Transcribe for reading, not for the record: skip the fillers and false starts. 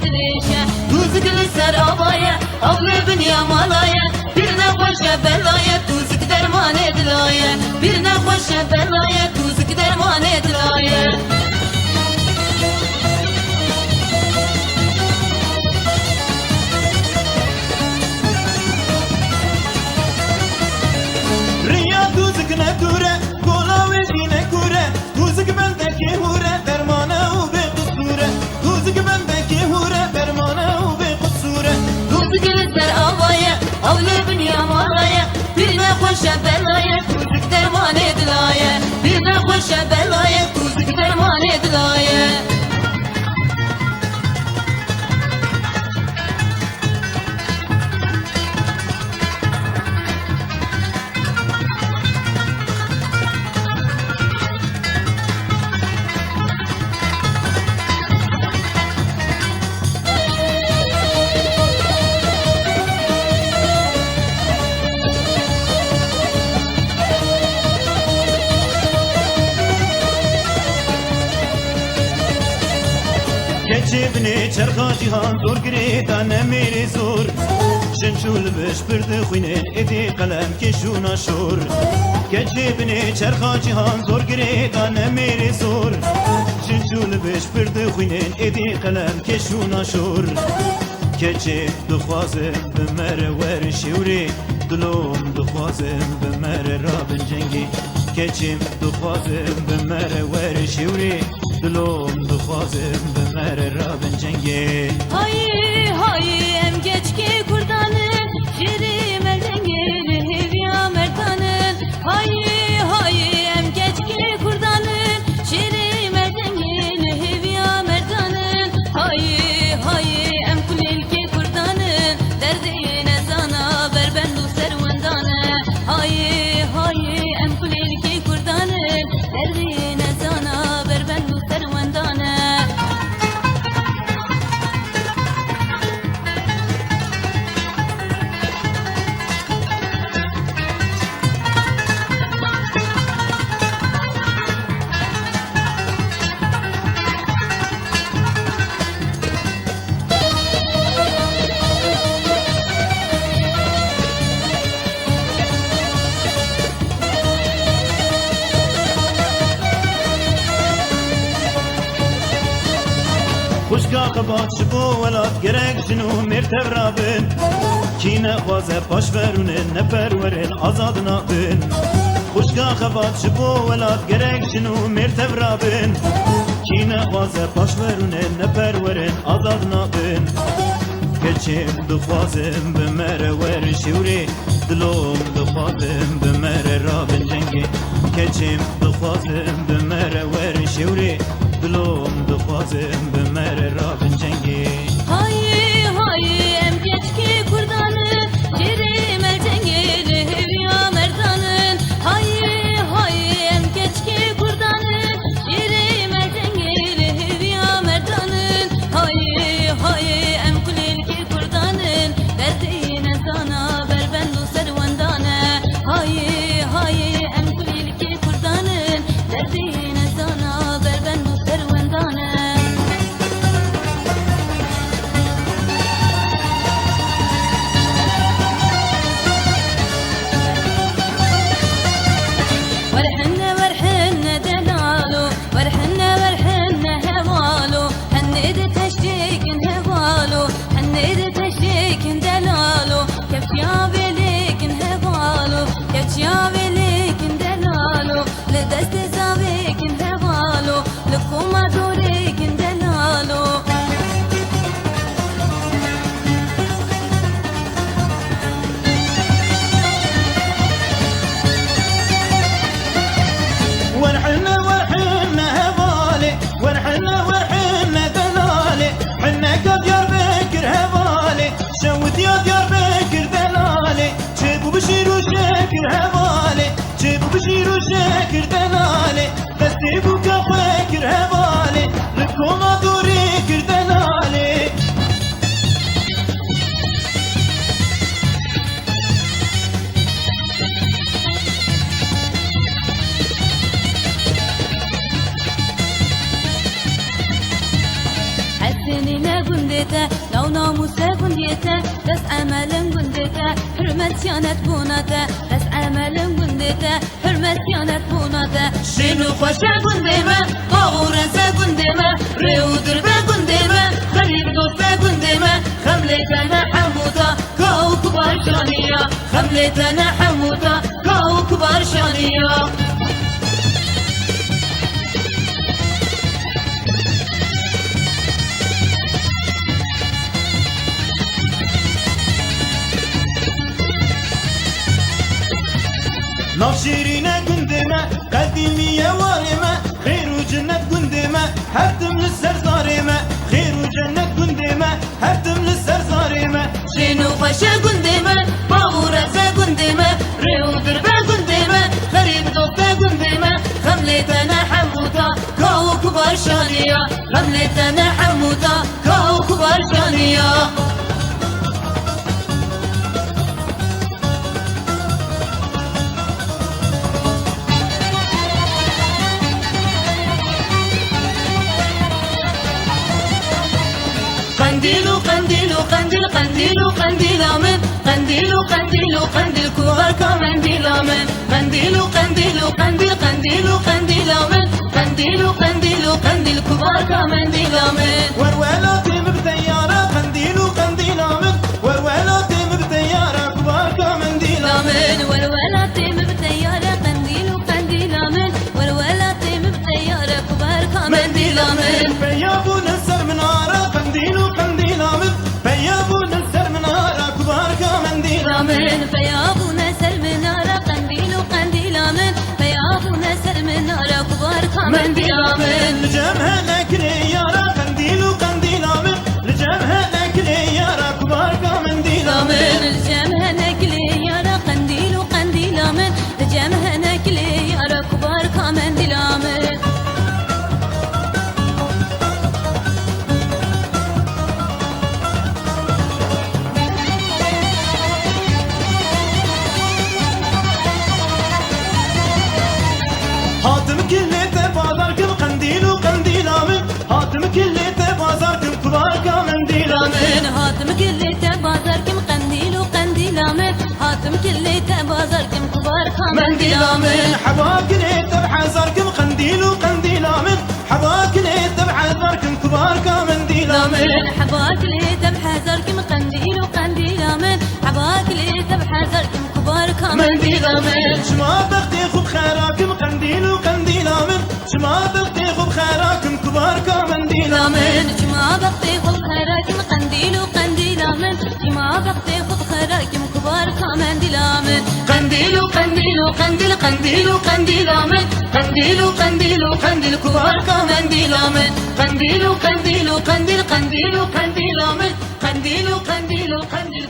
dilişe Tuzuklu ser avaya Avlı dünya malaya Birine hoşa belaya Tuzuk derman edilaya Birine hoşa belaya Tuzuk derman edilaya Riya tuzuk ne kure Kola ve dine kure Tuzuk bendeki hure Dermane u be kusure Tuzuk bendeki hure Dermane u be kusure Tuzuklu ser avaya Avlı dünya malaya Birine hoşa belaya Tuzuk derman edilaya Birine hoşa belaya Tuzuk derman edilaya Keçibni çerxa cihan zor girita nemiri zor Şenşul beş birdi xuynin edi kalem keşuna şur Keçibni çerxa cihan zor girita nemiri zor Şenşul beş birdi xuynin edi kalem keşuna şur Keçib duxwazim bimere wer şiwri Dilom duxwazim bimere rabin cengi Keçib duxwazim bimere wer şiwri Dilom duxwazim bimere rabin cengi Hayy hayy em geçki kurdanın Şiri meldengeli hevya merdanın Hayy hayy em geçki kurdanın Şiri meldengeli hevya merdanın Hayy hayy em kulilki kurdanın Derdine sana berbendu servendanı Hayy hayy em kulilki kurdanın Derdine sana berbendu servendanı Kuşka kabat şibo velat gerek jinu mertev rabin Kine xwaze paş verunin ne perwerin azadına bin Kuşka kabat şibo velat gerek jinu mertev rabin Kine xwaze paş verunin ne perwerin azadına bin Keçim duxwazim bimere wer şiwri Dilom duxwazim bimere rabin cengi Keçim duxwazim bimere wer şiwri Dilom duxwazim bimere rabin cengi Hayy hayy em geçki kurdanın Şiri meldengeli hevya merdanın Hayy hayy em geçki kurdanın Şiri meldengeli hevya merdanın Hayy hayy em kulilki kurdanın Derdine sana berbendu servendanı Hayy hayy em kulilki kurdanın Derdine sana berbendu servendanı قنديته لو ناموسه قنديته بس أمل قنديته حرمت سيانت بوناته بس أمل قنديته حرمت سيانت بوناته شنو خوشه قنديمه باورزه قنديمه ريو دربه قنديمه غريب دوسته قنديمه خملتنا حمودا كاو كبار شانيا خملتنا حمودا كاو كبار شانيا نافشيرينه قندمه قديمية وارمه خير وجنة قندمه هدم للسر صارمه خير وجنة قندمه هدم للسر صارمه شنو خوشه قندمه باورزه قندمه ريو دربه قندمه غريب دوسته قندمه خملتنا حمودا كاو كبار شانيا خملتنا حمودا كاو كبار شانيا قنديلو قنديلو قنديل قنديلو قنديل من قنديلو قنديلو قنديل كوغر كمنديل من قنديلو قنديلو قنديل قنديلو قنديل من قنديلو قنديلو قنديل كوغر كمنديل من ورولاتي بطيارة قنديلو قنديل من ورولاتي بطيارة كبار كمنديل من ورولاتي بطيارة قنديلو قنديل من ورولاتي بطيارة كوغر كمنديل من بيابو نسر منارة قنديلو قنديل من بيابو نسر منارة كبار كمنديل من فيابو نسر منارة قنديلو قنديل من فيابو نسر منارة كبار كمنديل من لجمها نكري يارا قنديلو قنديل من لجمها نكري يارا كبار كمنديل من الجمها نكلي يارا قنديلو قنديل من الجمها نكلي يارا كبار كمنديل من هاتم كليته بازاركم قنديلو قنديل من هاتم كليته بازاركم كبار كمنديل من هاتم كليته بازاركم قنديلو قنديل من هاتم كليته بازاركم كبار كمنديل من حباك ليته بحزاركم قنديلو قنديل من حباك ليته بحزاركم كبار كمنديل من حباك ليته بحزاركم قنديلو قنديل من حباك ليته بحزاركم كبار كمنديل من شما بختي خب خيراكم قنديلو قنديل من شما بختي خب خيراكم كبار كمنديل من جما بختي خب خيراكم قنديلو قنديل من جما بختي خب خيراكم كبار كمنديل من قنديلو قنديلو قنديل قنديلو قنديل من قنديلو قنديلو قنديل كبار كمنديل من قنديلو قنديلو قنديل قنديلو قنديل من قنديلو قنديلو قنديل